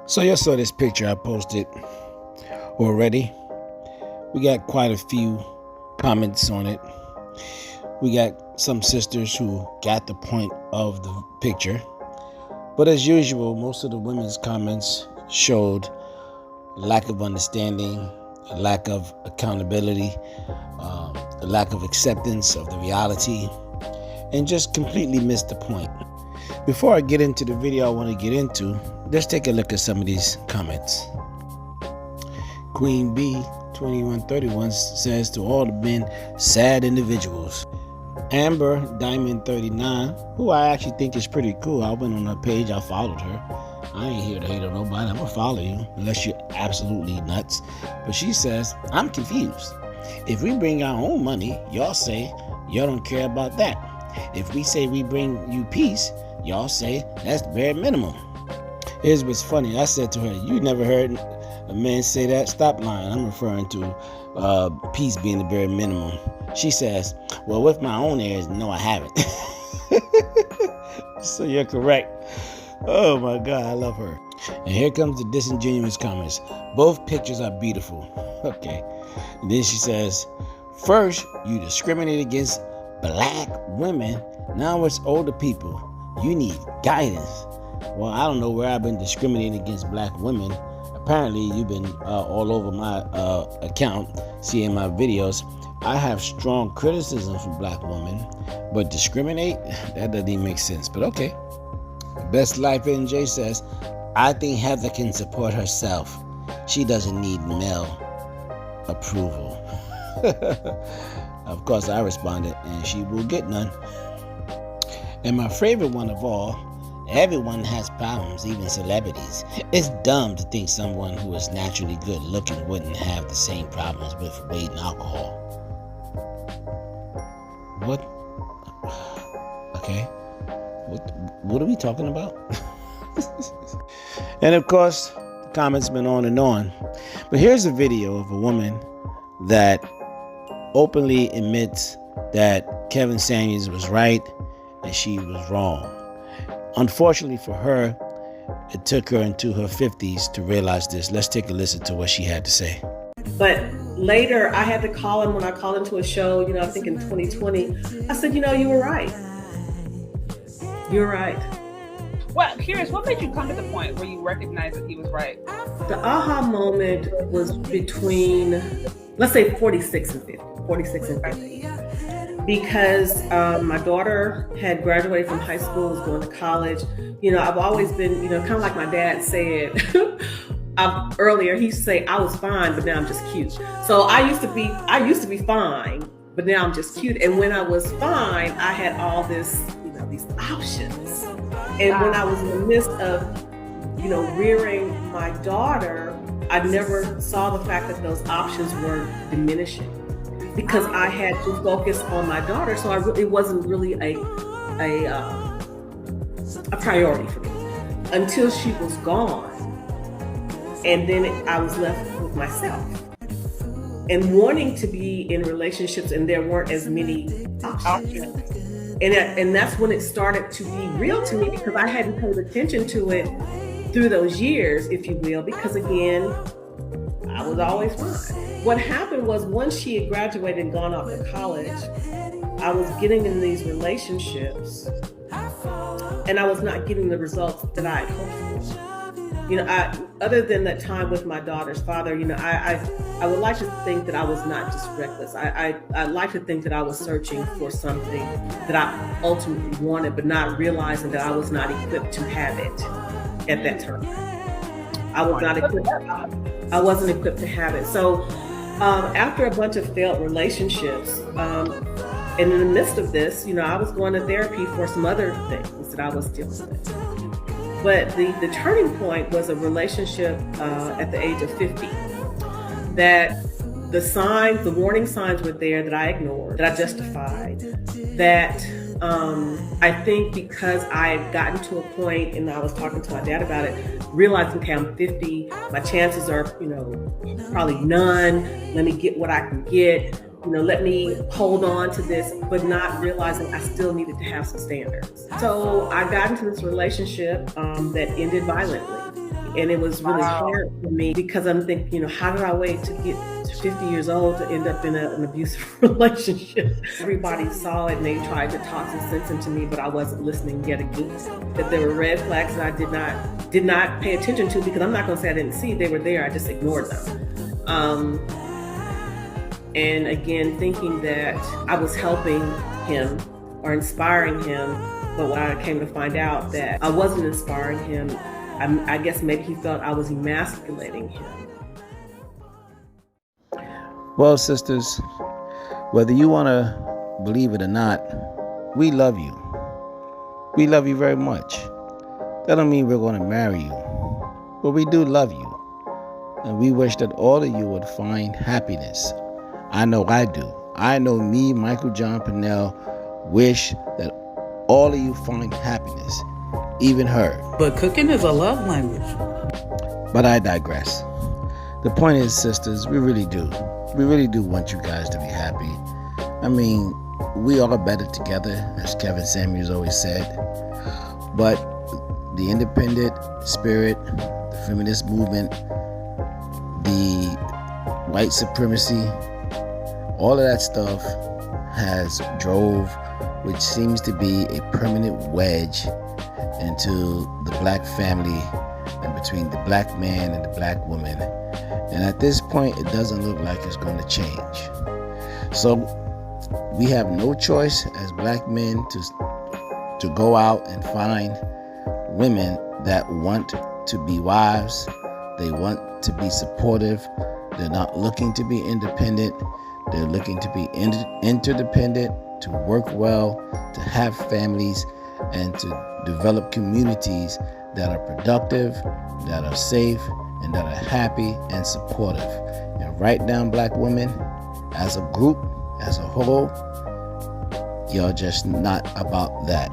So you saw this picture I posted already. We got quite a few comments on it. We got some sisters who got the point of the picture. But as usual, most of the women's comments showed lack of understanding, a lack of accountability, a lack of acceptance of the reality, and just completely missed the point. Before I get into the video I want to get into, let's take a look at some of these comments. Queen B 2131 says, to all the men, sad individuals. Amber Diamond 39, who I actually think is pretty cool. I went on her page, I followed her. I ain't here to hate on nobody. I'm gonna follow you unless you're absolutely nuts. But she says, I'm confused. If we bring our own money, y'all say y'all don't care about that. If we say we bring you peace, y'all say that's the bare minimum. Here's what's funny. I said to her, you never heard a man say that? Stop lying. I'm referring to peace being the bare minimum. She says, well, with my own ears, no, I haven't. So you're correct. Oh my God, I love her. And here comes the disingenuous comments. Both pictures are beautiful. Okay. And then she says, first, you discriminate against black women. Now it's older people. You need guidance. Well, I don't know where I've been discriminating against black women. Apparently, you've been all over my account, seeing my videos. I have strong criticism for black women, but discriminate? That doesn't even make sense, but okay. Best Life NJ says, I think Heather can support herself. She doesn't need male approval. Of course, I responded, and she will get none. And my favorite one of all, everyone has problems, even celebrities. It's dumb to think someone who is naturally good looking wouldn't have the same problems with weight and alcohol. What? Okay. What are we talking about? And of course, the comments been on and on. But here's a video of a woman that openly admits that Kevin Samuels was right and she was wrong. Unfortunately for her, it took her into her 50s to realize this. Let's take a listen to what she had to say. But later, I had to call him when I called into a show, I think in 2020. I said, you were right. You're right. Well, curious, what made you come to the point where you recognized that he was right? The aha moment was between, let's say 46 and 50. Because my daughter had graduated from high school, was going to college. I've always been, kind of like my dad said earlier, he used to say, I was fine, but now I'm just cute. So I used to be fine, but now I'm just cute. And when I was fine, I had all this, these options. And when I was in the midst of, rearing my daughter, I never saw the fact that those options were diminishing because I had to focus on my daughter. So it wasn't really a priority for me until she was gone. And then I was left with myself and wanting to be in relationships, and there weren't as many options. And that's when it started to be real to me because I hadn't paid attention to it through those years, if you will, because again, I was always fine. What happened was once she had graduated and gone off to college, I was getting in these relationships and I was not getting the results that I had hoped for. Other than that time with my daughter's father, I would like to think that I was not just reckless. I like to think that I was searching for something that I ultimately wanted, but not realizing that I was not equipped to have it at that time. I wasn't equipped to have it. So after a bunch of failed relationships, and in the midst of this, I was going to therapy for some other things that I was dealing with. But the turning point was a relationship at the age of 50 that the warning signs were there that I ignored, that I justified, that I think because I had gotten to a point, and I was talking to my dad about it, realizing, okay, I'm 50, my chances are, probably none. Let me get what I can get. Let me hold on to this, but not realizing I still needed to have some standards. So I got into this relationship that ended violently. And it was really Wow. hard for me because I'm thinking, you know, how did I wait to get to 50 years old to end up in an abusive relationship? Everybody saw it and they tried to talk some sense into me, but I wasn't listening yet again. That there were red flags that I did not pay attention to, because I'm not going to say I didn't see, they were there, I just ignored them. And again, thinking that I was helping him or inspiring him, but when I came to find out that I wasn't inspiring him, I guess maybe he felt I was emasculating him. Well, sisters, whether you want to believe it or not, we love you. We love you very much. That don't mean we're going to marry you, but we do love you. And we wish that all of you would find happiness. I know I do. I know me, Michael John Pennell, wish that all of you find happiness, even her. But cooking is a love language. But I digress. The point is, sisters, we really do. We really do want you guys to be happy. I mean, we all are better together, as Kevin Samuels always said. But the independent spirit, the feminist movement, the white supremacy, all of that stuff has drove, which seems to be a permanent wedge into the black family and between the black man and the black woman. And at this point, it doesn't look like it's going to change. So we have no choice as black men to go out and find women that want to be wives. They want to be supportive. They're not looking to be independent. They're looking to be interdependent, to work well, to have families, and to develop communities that are productive, that are safe, and that are happy and supportive. And right now, black women, as a group, as a whole, you're just not about that.